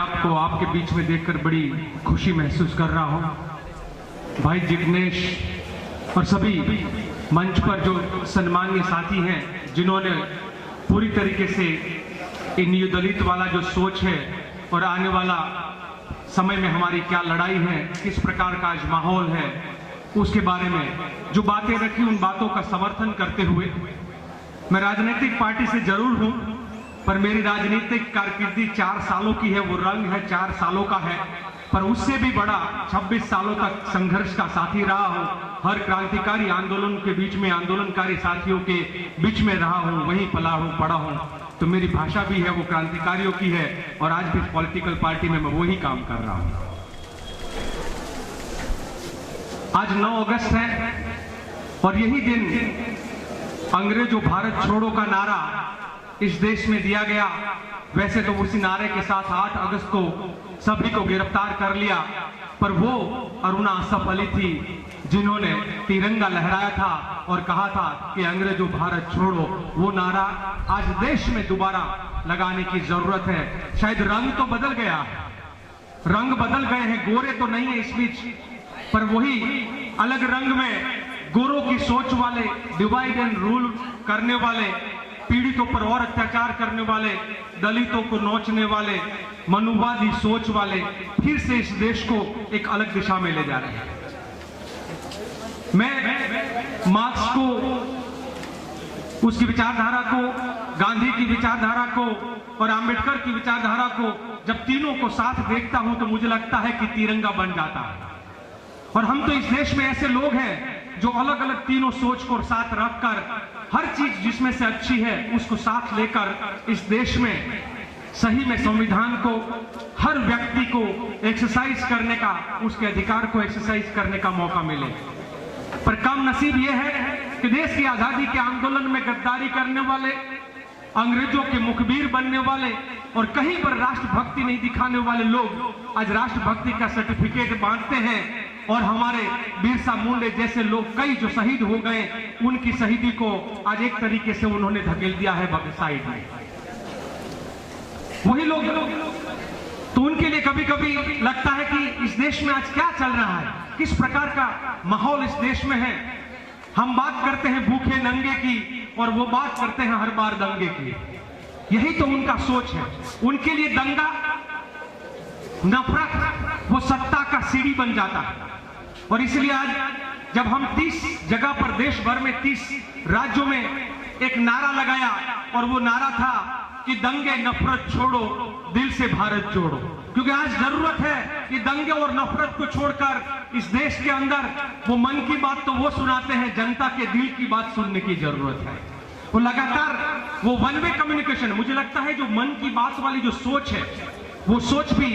आपको आपके बीच में देखकर बड़ी खुशी महसूस कर रहा हूं। भाई जिग्नेश और सभी मंच पर जो सम्मानीय साथी हैं जिन्होंने पूरी तरीके से इन दलित वाला जो सोच है और आने वाला समय में हमारी क्या लड़ाई है, किस प्रकार का आज माहौल है, उसके बारे में जो बातें रखी, उन बातों का समर्थन करते हुए मैं राजनीतिक पार्टी से जरूर हूं, पर मेरी राजनीतिक कारकिर्दी 4 सालों की है। वो रंग है 4 सालों का है, पर उससे भी बड़ा 26 सालों तक संघर्ष का साथी रहा हूं। हर क्रांतिकारी आंदोलन के बीच में आंदोलनकारी साथियों के बीच में रहा हूं, वहीं पला हूं, पढ़ा हूं, तो मेरी भाषा भी है वो क्रांतिकारियों की है। और आज भी पॉलिटिकल पार्टी में मैं वही काम कर रहा हूं। आज 9 अगस्त है और यही दिन अंग्रेजों भारत छोड़ो का नारा इस देश में दिया गया। वैसे तो उसी नारे के साथ 8 अगस्त को सभी को गिरफ्तार कर लिया, पर वो अरुणा असफ अली थी जिन्होंने तिरंगा लहराया था और कहा था कि अंग्रेजों भारत छोड़ो। वो नारा आज देश में दोबारा लगाने की जरूरत है। शायद रंग तो बदल गया, रंग बदल गए हैं, गोरे तो नहीं है इस बीच, पर वही अलग रंग में गोरों की सोच वाले, डिवाइड एंड रूल करने वाले, पीड़ितों पर और अत्याचार करने वाले, दलितों को नोचने वाले, मनुवादी सोच वाले फिर से इस देश को एक अलग दिशा में ले जा रहे हैं। मैं मार्क्स को, उसकी विचारधारा को, गांधी की विचारधारा को और आंबेडकर की विचारधारा को जब तीनों को साथ देखता हूं तो मुझे लगता है कि तिरंगा बन जाता है। और हम तो इस देश में ऐसे लोग हैं जो अलग अलग तीनों सोच को साथ रखकर हर चीज जिसमें से अच्छी है उसको साथ लेकर इस देश में सही में संविधान को, हर व्यक्ति को एक्सरसाइज करने का, उसके अधिकार को एक्सरसाइज करने का मौका मिले। पर कम नसीब यह है कि देश की आजादी के आंदोलन में गद्दारी करने वाले, अंग्रेजों के मुखबिर बनने वाले और कहीं पर राष्ट्रभक्ति नहीं दिखाने वाले लोग आज राष्ट्रभक्ति का सर्टिफिकेट बांटते हैं। और हमारे बिरसा मुंडे जैसे लोग कई जो शहीद हो गए, उनकी शहीदी को आज एक तरीके से उन्होंने धकेल दिया है साइड में। वही लोग तो उनके लिए कभी कभी लगता है कि इस देश में आज क्या चल रहा है, किस प्रकार का माहौल इस देश में है। हम बात करते हैं भूखे नंगे की और वो बात करते हैं हर बार दंगे की। यही तो उनका सोच है। उनके लिए दंगा, नफरत वो सत्ता का सीढ़ी बन जाता है। और इसलिए आज जब हम 30 जगह पर देश भर में 30 राज्यों में एक नारा लगाया और वो नारा था कि दंगे नफरत छोड़ो, दिल से भारत जोड़ो, क्योंकि आज जरूरत है कि दंगे और नफरत को छोड़कर इस देश के अंदर वो मन की बात तो वो सुनाते हैं, जनता के दिल की बात सुनने की जरूरत है। वो लगातार वो वन वे कम्युनिकेशन, मुझे लगता है जो मन की बात वाली जो सोच है वो सोच भी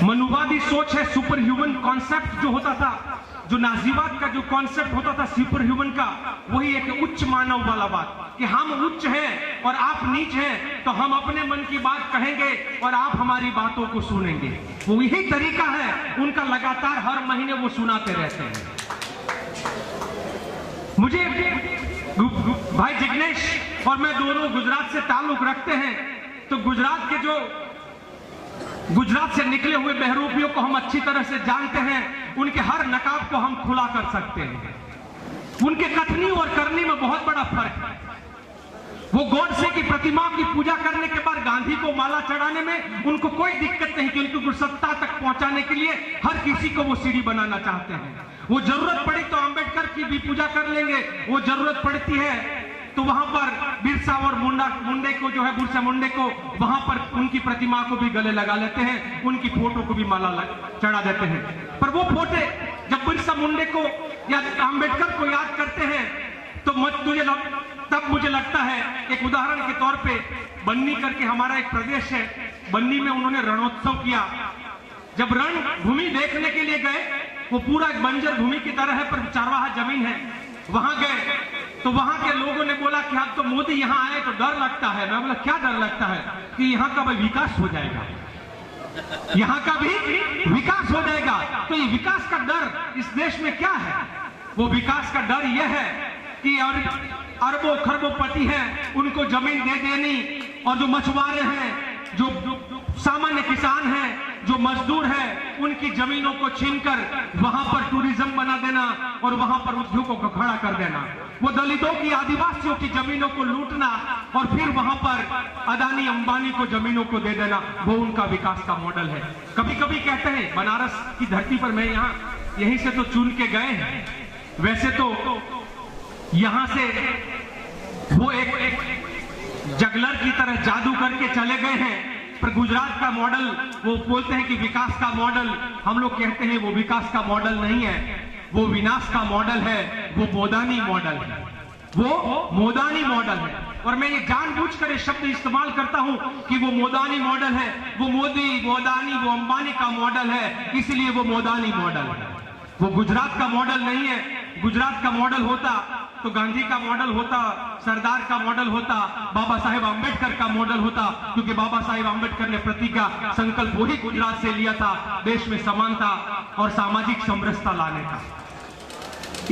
मनुवादी सोच है। सुपर ह्यूमन कॉन्सेप्ट जो होता था, जो नाजीवाद का जो कॉन्सेप्ट होता था सुपर ह्यूमन का, वही एक उच्च मानव वाला बात कि हम उच्च हैं और आप नीच हैं, तो हम अपने मन की बात कहेंगे और आप हमारी बातों को सुनेंगे। वो यही तरीका है उनका, लगातार हर महीने वो सुनाते रहते हैं। मुझे भाई जिग्नेश और मैं दोनों गुजरात से ताल्लुक रखते हैं, तो गुजरात से निकले हुए बहरूपियों को हम अच्छी तरह से जानते हैं। उनके हर नकाब को हम खुला कर सकते हैं। उनके कथनी और करनी में बहुत बड़ा फर्क है। वो गॉडसे की प्रतिमा की पूजा करने के बाद गांधी को माला चढ़ाने में उनको कोई दिक्कत नहीं, क्योंकि सत्ता तक पहुंचाने के लिए हर किसी को वो सीढ़ी बनाना चाहते हैं। वो जरूरत पड़ी तो अंबेडकर की भी पूजा कर लेंगे, वो जरूरत पड़ती है तो वहां पर बिरसा और मुंडे को जो है, बिरसा मुंडे को वहां पर उनकी प्रतिमा को भी गले लगा लेते हैं, उनकी फोटो को भी माला चढ़ा देते हैं। पर वो फोटो जब बिरसा मुंडे को या अम्बेडकर को याद करते हैं तो तब मुझे लगता है, एक उदाहरण के तौर पे बन्नी करके हमारा एक प्रदेश है, बन्नी में उन्होंने रणोत्सव किया। जब रणभूमि देखने के लिए गए, वो पूरा एक बंजर भूमि की तरह है पर चारवाहा जमीन है, वहां गए तो वहां के लोगों ने बोला कि अब तो मोदी यहां आए तो डर लगता है। मैं बोला क्या डर लगता है? कि यहां का भी विकास हो जाएगा, यहां का भी विकास हो जाएगा। तो ये विकास का डर इस देश में क्या है? वो विकास का डर यह है कि अरबों खरबों पति हैं, उनको जमीन दे देनी, और जो मछुआरे हैं, जो सामान्य किसान हैं, जो मजदूर हैं, उनकी जमीनों को छीनकर वहां पर टूरिज्म बना देना और वहां पर उद्योगों को खड़ा कर देना, वो दलितों की, आदिवासियों की जमीनों को लूटना और फिर वहां पर अदानी अंबानी को जमीनों को दे देना, वो उनका विकास का मॉडल है। कभी कभी कहते हैं बनारस की धरती पर, मैं यहीं से तो चुन के गए हैं, वैसे तो यहां से वो एक जगलर की तरह जादू करके चले गए हैं, पर गुजरात का मॉडल, वो बोलते हैं कि विकास का मॉडल, हम लोग कहते हैं वो विकास का मॉडल नहीं है, वो विनाश का मॉडल है, वो मोदानी मॉडल है, वो मोदानी मॉडल है। और मैं ये जानबूझकर ये शब्द इस्तेमाल करता हूं कि वो मोदानी मॉडल है, वो मोदी, वो अदानी, वो अंबानी का मॉडल है, इसलिए वो मोदानी मॉडल है, वो गुजरात का मॉडल नहीं है। गुजरात का मॉडल होता तो गांधी का मॉडल होता, सरदार का मॉडल होता, बाबा साहेब आंबेडकर का मॉडल होता, क्योंकि बाबा साहेब आंबेडकर ने प्रतिज्ञा संकल्प वही गुजरात से लिया था, देश में समानता और सामाजिक समरसता लाने का।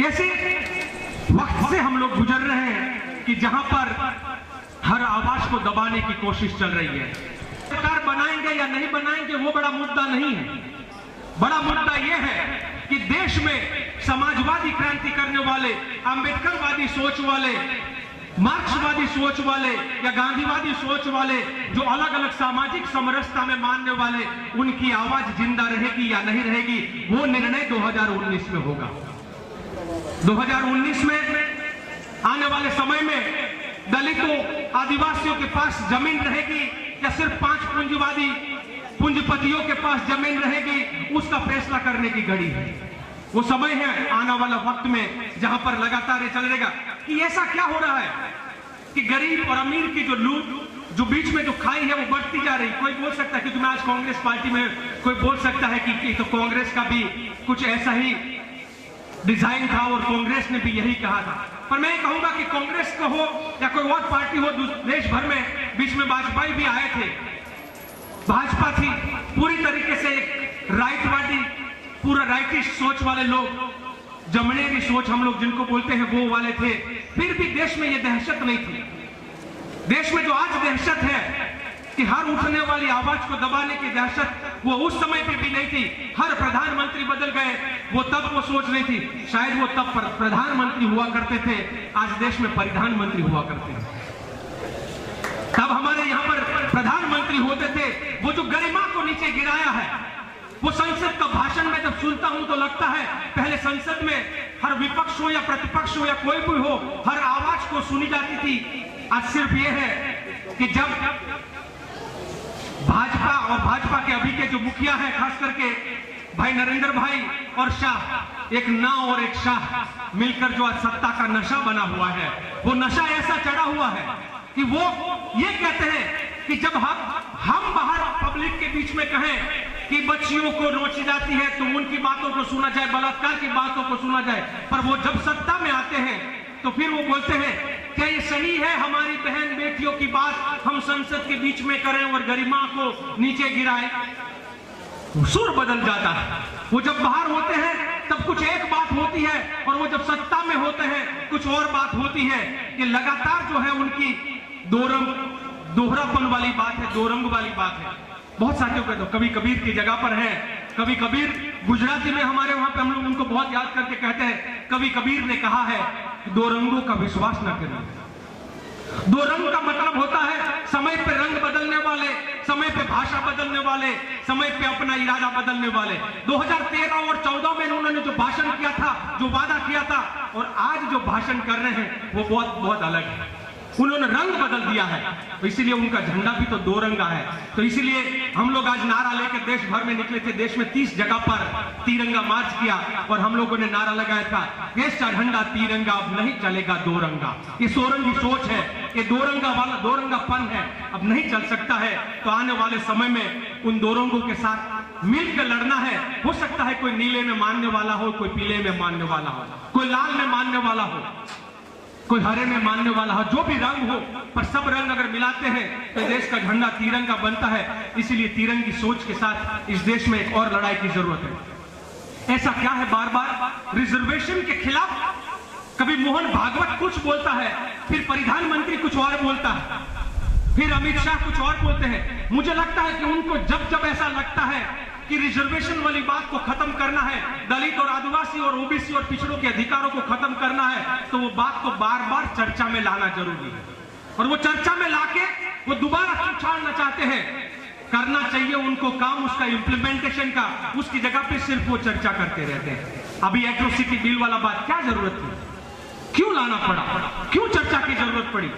ऐसे वक्त से हम लोग गुजर रहे हैं कि जहां पर हर आवाज को दबाने की कोशिश चल रही है। सरकार बनाएंगे या नहीं बनाएंगे वो बड़ा मुद्दा नहीं है, बड़ा मुद्दा यह है कि देश में समाजवादी क्रांति करने वाले, अंबेडकरवादी सोच वाले, मार्क्सवादी सोच वाले या गांधीवादी सोच वाले, जो अलग अलग सामाजिक समरसता में मानने वाले, उनकी आवाज जिंदा रहेगी या नहीं रहेगी, वो निर्णय 2019 में होगा। 2019 में आने वाले समय में दलितों, आदिवासियों के पास जमीन रहेगी या सिर्फ 5 पूंजीपतियों के पास जमीन रहेगी, उसका फैसला करने की घड़ी है। वो समय है आने वाला वक्त में जहां पर लगातार ये चलेगा कि ऐसा क्या हो रहा है कि गरीब और अमीर की जो लूट, जो बीच में जो खाई है, वो बढ़ती जा रही। कोई बोल सकता है कि मैं आज कांग्रेस पार्टी में, कोई बोल सकता है कि तो कांग्रेस का भी कुछ ऐसा ही डिजाइन था और कांग्रेस ने भी यही कहा था। पर मैं कहूंगा कि कांग्रेस का हो या कोई और पार्टी हो, देश भर में बीच में वाजपेयी भी आए थे, भाजपा थी, पूरी तरीके से एक राइटवादी, पूरा राइटिस्ट सोच वाले लोग, जमनेरी सोच हम लोग जिनको बोलते हैं वो वाले थे, फिर भी देश में ये दहशत नहीं थी। देश में जो आज दहशत है कि हर उठने वाली आवाज को दबाने की दहशत, वो उस समय पे भी नहीं थी। हर प्रधानमंत्री बदल गए, वो तब वो सोच नहीं थी, शायद वो तब प्रधानमंत्री हुआ करते थे, आज देश में प्रधानमंत्री हुआ करते हैं। तब हमारे यहाँ पर प्रधानमंत्री होते थे, वो जो गरिमा को नीचे गिराया है, वो संसद का भाषण में जब सुनता हूं तो लगता है पहले संसद में हर विपक्ष हो या प्रतिपक्ष हो या कोई भी हो, हर आवाज को सुनी जाती थी। आज सिर्फ ये है कि जब भाजपा और भाजपा के अभी के जो मुखिया है, खास करके भाई नरेंद्र भाई और शाह, एक नाव और एक शाह मिलकर जो आज सत्ता का नशा बना हुआ है, वो नशा ऐसा चढ़ा हुआ है कि वो ये कहते हैं कि जब हम बाहर पब्लिक के बीच में कहें कि बच्चियों को नोची जाती है तो उनकी बातों को सुना जाए, बलात्कार की बातों को सुना जाए, पर वो जब सत्ता में आते हैं तो फिर वो बोलते हैं क्या ये सही है हमारी बहन बेटियों की बात हम संसद के बीच में करें और गरिमा को नीचे गिराएं? सुर बदल जाता है। वो जब बाहर होते हैं तब कुछ एक बात होती है और वो जब सत्ता में होते हैं कुछ और बात होती है, कि लगातार जो है उनकी दोहरापन वाली बात है, दो रंग वाली बात है। बहुत साथियों को तो कभी कबीर की जगह पर है, कभी कबीर गुजराती में हमारे वहां पे हम लोग उनको बहुत याद करके कहते हैं, कभी कबीर ने कहा है दो रंगों का विश्वास न करें। दो रंग का मतलब होता है समय पे रंग बदलने वाले, समय पे भाषा बदलने वाले, समय पे अपना इरादा बदलने वाले। 2013 और 14 में उन्होंने जो भाषण किया था, जो वादा किया था, और आज जो भाषण कर रहे हैं वो बहुत बहुत अलग है। उन्होंने रंग बदल दिया है, तो इसीलिए उनका झंडा भी तो दो रंगा है। तो इसीलिए हम लोग आज नारा लेकर देश भर में निकले थे। देश में 30 जगह पर तिरंगा मार्च किया और हम लोगों ने नारा लगाया था, देश का झंडा तिरंगा, अब नहीं चलेगा दो रंगा। ये सोरंगी सोच है, ये दो रंगा वाला दो रंगापन है, अब नहीं चल सकता है। तो आने वाले समय में उन दो रंगों के साथ मिलकर लड़ना है। हो सकता है कोई नीले में मानने वाला हो, कोई पीले में मानने वाला हो, कोई लाल में मानने वाला हो, कोई हरे में मानने वाला हो, जो भी रंग हो, पर सब रंग अगर मिलाते हैं तो देश का झंडा तिरंगा बनता है। इसीलिए तिरंगी सोच के साथ इस देश में एक और लड़ाई की जरूरत है। ऐसा क्या है बार बार रिजर्वेशन के खिलाफ कभी मोहन भागवत कुछ बोलता है, फिर प्रधानमंत्री कुछ और बोलता है। फिर अमित शाह कुछ और बोलते हैं। मुझे लगता है कि उनको जब जब ऐसा लगता है कि रिजर्वेशन वाली बात को खत्म करना है, दलित और आदिवासी और ओबीसी और पिछड़ों के अधिकारों को खत्म करना है, तो वो बात को बार बार चर्चा में लाना जरूरी है। और वो चर्चा में लाके वो दोबारा उछालना चाहते हैं। करना चाहिए उनको काम उसका इम्प्लीमेंटेशन का, उसकी जगह पे सिर्फ वो चर्चा करते रहते हैं। अभी एट्रोसिटी बिल वाला बात क्या जरूरत थी, क्यों लाना पड़ा, क्यों चर्चा की जरूरत पड़ी?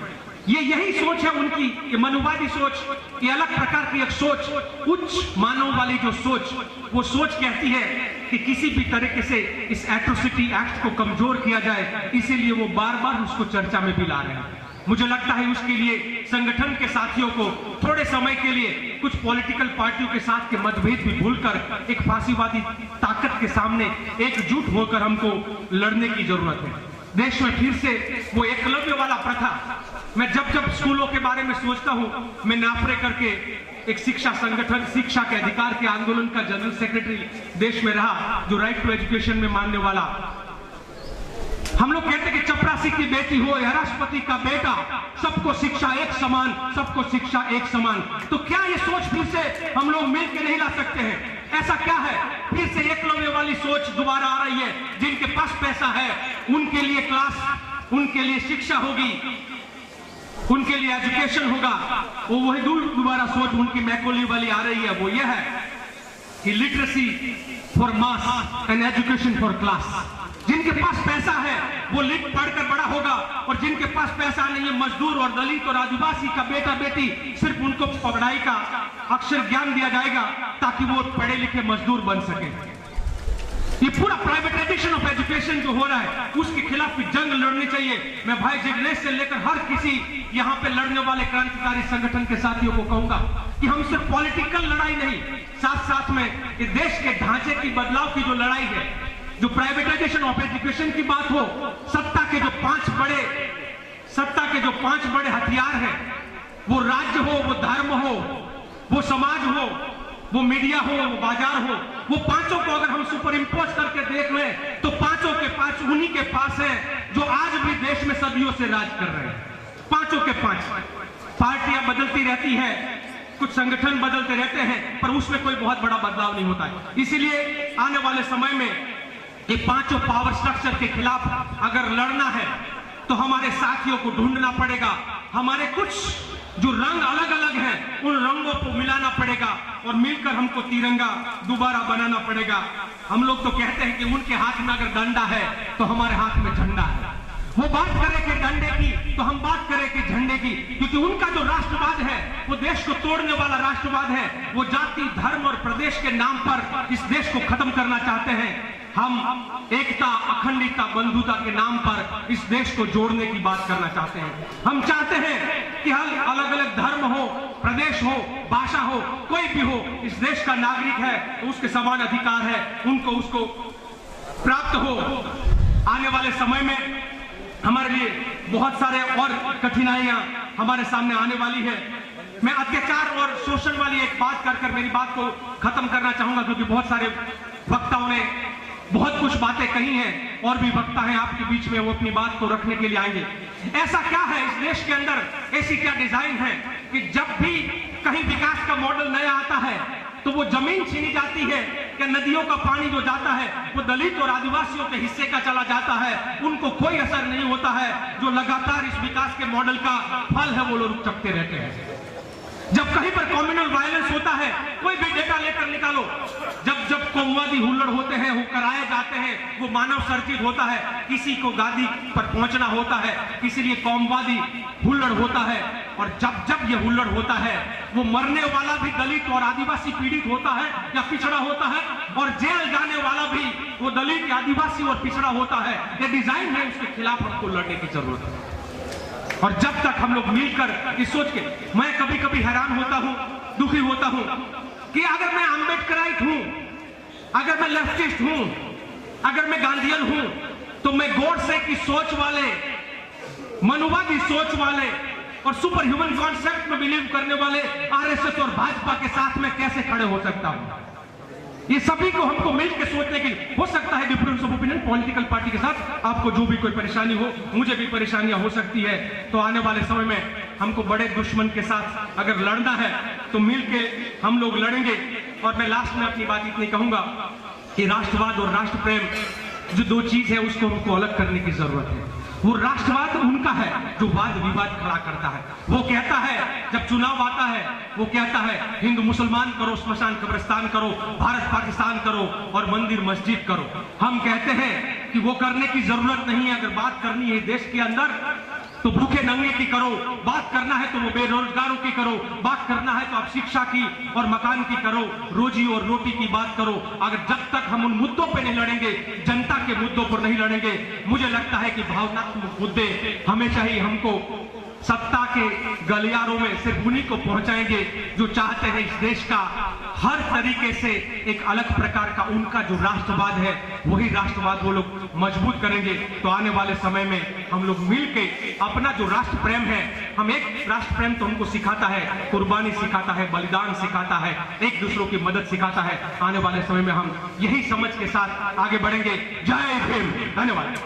ये यही सोच है उनकी, ये मनुवादी सोच, ये अलग प्रकार की एक सोच, उच्च मानव वाली जो सोच, वो सोच कहती है कि किसी भी तरीके से इस एट्रोसिटी एक्ट को कमजोर किया जाए, इसीलिए वो बार बार उसको चर्चा में भी ला रहे हैं। मुझे लगता है उसके लिए संगठन के साथियों को थोड़े समय के लिए कुछ पॉलिटिकल पार्टियों के साथ के मतभेद भी भूलकर एक फांसीवादी ताकत के सामने एकजुट होकर हमको लड़ने की जरूरत है। देश में फिर से वो एकलव्य वाला प्रथा, मैं जब जब स्कूलों के बारे में सोचता हूं, मैं नाफरे करके एक शिक्षा संगठन, शिक्षा के अधिकार के आंदोलन का जनरल सेक्रेटरी देश में रहा, जो राइट टू एजुकेशन में मानने वाला। हम लोग कहते हैं कि चपरासी की बेटी हो या राष्ट्रपति का बेटा, सबको शिक्षा एक समान, सबको शिक्षा एक समान। तो क्या ये सोच फिर से हम लोग मिलकर नहीं ला सकते हैं? ऐसा क्या है? फिर से एकलव्य वाली सोच दोबारा आ रही है। जिनके पास पैसा है उनके लिए क्लास, उनके लिए शिक्षा होगी, उनके लिए एजुकेशन होगा। वो वही दोबारा सोच उनकी मैकोली वाली आ रही है। वो यह है कि literacy for mass and education for class. जिनके पास पैसा है वो लिट पढ़कर बड़ा होगा, और जिनके पास पैसा नहीं है, मजदूर और दलित और आदिवासी का बेटा बेटी, सिर्फ उनको पढ़ाई का अक्षर ज्ञान दिया जाएगा ताकि वो पढ़े लिखे मजदूर बन सके। ये पूरा प्राइवेटाइजेशन ऑफ एजुकेशन जो हो रहा है, उसके खिलाफ भी जंग लड़नी चाहिए। मैं भाई जिग्नेश से लेकर हर किसी यहाँ पे लड़ने वाले क्रांतिकारी संगठन के साथियों को कहूंगा कि हम सिर्फ पॉलिटिकल लड़ाई नहीं, साथ साथ में इस देश के ढांचे की बदलाव की जो लड़ाई है, जो प्राइवेटाइजेशन ऑफ एजुकेशन की बात हो, सत्ता के जो पांच बड़े हथियार हैं, वो राज्य हो, वो धर्म हो, वो समाज हो, वो मीडिया हो, वो बाजार हो, वो पांचों को अगर हम सुपर इंपोज करके देख लें तो पांचों के पांच उन्हीं के पास है जो आज भी देश में सदियों से राज कर रहे हैं। पांचों के पांच। पार्टियां बदलती रहती है, कुछ संगठन बदलते रहते हैं, पर उसमें कोई बहुत बड़ा बदलाव नहीं होता है। इसीलिए आने वाले समय में ये पांचों पावर स्ट्रक्चर के खिलाफ अगर लड़ना है तो हमारे साथियों को ढूंढना पड़ेगा। हमारे कुछ जो रंग अलग अलग हैं उन रंगों को मिलाना पड़ेगा और मिलकर हमको तिरंगा दोबारा बनाना पड़ेगा। हम लोग तो कहते हैं कि उनके हाथ में अगर डंडा है तो हमारे हाथ में झंडा है। वो बात करे कि डंडे की तो हम बात करें कि झंडे की, क्योंकि उनका जो राष्ट्रवाद है वो देश को तोड़ने वाला राष्ट्रवाद है। वो जाति, धर्म और प्रदेश के नाम पर इस देश को खत्म करना चाहते हैं। हम एकता, अखंडता, बंधुता के नाम पर इस देश को जोड़ने की बात करना चाहते हैं। हम चाहते हैं कि हर अलग अलग धर्म हो, प्रदेश हो, भाषा हो, कोई भी हो, इस देश का नागरिक है तो उसके समान अधिकार है, उनको उसको प्राप्त हो। आने वाले समय में हमारे लिए बहुत सारे और कठिनाइयां हमारे सामने आने वाली है। मैं अत्याचार और शोषण वाली एक बात कर मेरी बात को खत्म करना चाहूंगा, क्योंकि बहुत सारे वक्ताओं ने बहुत कुछ बातें कही हैं, और भी वक्ता हैं आपके बीच में, वो अपनी बात को रखने के लिए आएंगे। ऐसा क्या है इस देश के अंदर, ऐसी क्या डिजाइन है कि जब भी कहीं विकास का मॉडल नया आता है तो वो जमीन छीनी जाती है, कि नदियों का पानी जो जाता है वो दलित और आदिवासियों के हिस्से का चला जाता है, उनको कोई असर नहीं होता है। जो लगातार इस विकास के मॉडल का फल है वो लोग चखते रहते हैं। जब कहीं पर कम्युनल वायलेंस होता है, कोई भी डेटा लेकर निकालो, जब कौमवादी हुल्लड़ होते हैं, वो कराए जाते हैं, वो मानव सर्जित होता है, किसी को गादी पर पहुंचना होता है, इसीलिए कौमवादी हुल्लड़ होता है। और जब ये हुल्लड़ होता है, वो मरने वाला भी दलित और आदिवासी पीड़ित होता है या पिछड़ा होता है, और जेल जाने वाला भी वो दलित, आदिवासी और पिछड़ा होता है। ये डिजाइन है, उसके खिलाफ हमको लड़ने की जरूरत है। और जब तक हम लोग मिलकर इस सोच के, मैं कभी कभी हैरान होता हूं, दुखी होता हूं कि अगर मैं अम्बेडकराइट हूं, अगर मैं लेफ्टिस्ट हूं, अगर मैं गांधीयन हूं, तो मैं गॉडसे की सोच वाले, मनुवादी सोच वाले और सुपर ह्यूमन कॉन्सेप्ट में बिलीव करने वाले आरएसएस और भाजपा के साथ में कैसे खड़े हो सकता हूं? ये सभी को हमको मिलकर सोचने के लिए, हो सकता है difference of opinion political party के साथ आपको जो भी कोई परेशानी हो, मुझे भी परेशानियां हो सकती है, तो आने वाले समय में हमको बड़े दुश्मन के साथ अगर लड़ना है तो मिलके हम लोग लड़ेंगे। और मैं लास्ट में अपनी बात इतनी कहूंगा कि राष्ट्रवाद और राष्ट्र प्रेम जो दो चीज है उसको हमको अलग करने की जरूरत है। वो राष्ट्रवाद उनका है जो वाद विवाद खड़ा करता है। वो कहता है जब चुनाव आता है, वो कहता है हिंदू मुसलमान करो, स्मशान कब्रिस्तान करो, भारत पाकिस्तान करो और मंदिर मस्जिद करो। हम कहते हैं कि वो करने की जरूरत नहीं है। अगर बात करनी है देश के अंदर तो भूखे नंगे की करो, बात करना है तो वो बेरोजगारों की करो, बात करना है तो आप शिक्षा की और मकान की करो, रोजी और रोटी की बात करो। अगर जब तक हम उन मुद्दों पे नहीं लड़ेंगे, जनता के मुद्दों पर नहीं लड़ेंगे, मुझे लगता है कि भावनात्मक मुद्दे हमेशा ही हमको सत्ता के गलियारों में सिर्फ उन्हीं को पहुंचाएंगे जो चाहते हैं इस देश का हर तरीके से एक अलग प्रकार का उनका जो राष्ट्रवाद है वही राष्ट्रवाद वो लोग मजबूत करेंगे। तो आने वाले समय में हम लोग मिलके अपना जो राष्ट्र प्रेम है, हम एक राष्ट्र प्रेम तो हमको सिखाता है, कुर्बानी सिखाता है, बलिदान सिखाता है, एक दूसरों की मदद सिखाता है। आने वाले समय में हम यही समझ के साथ आगे बढ़ेंगे। जय भीम। धन्यवाद।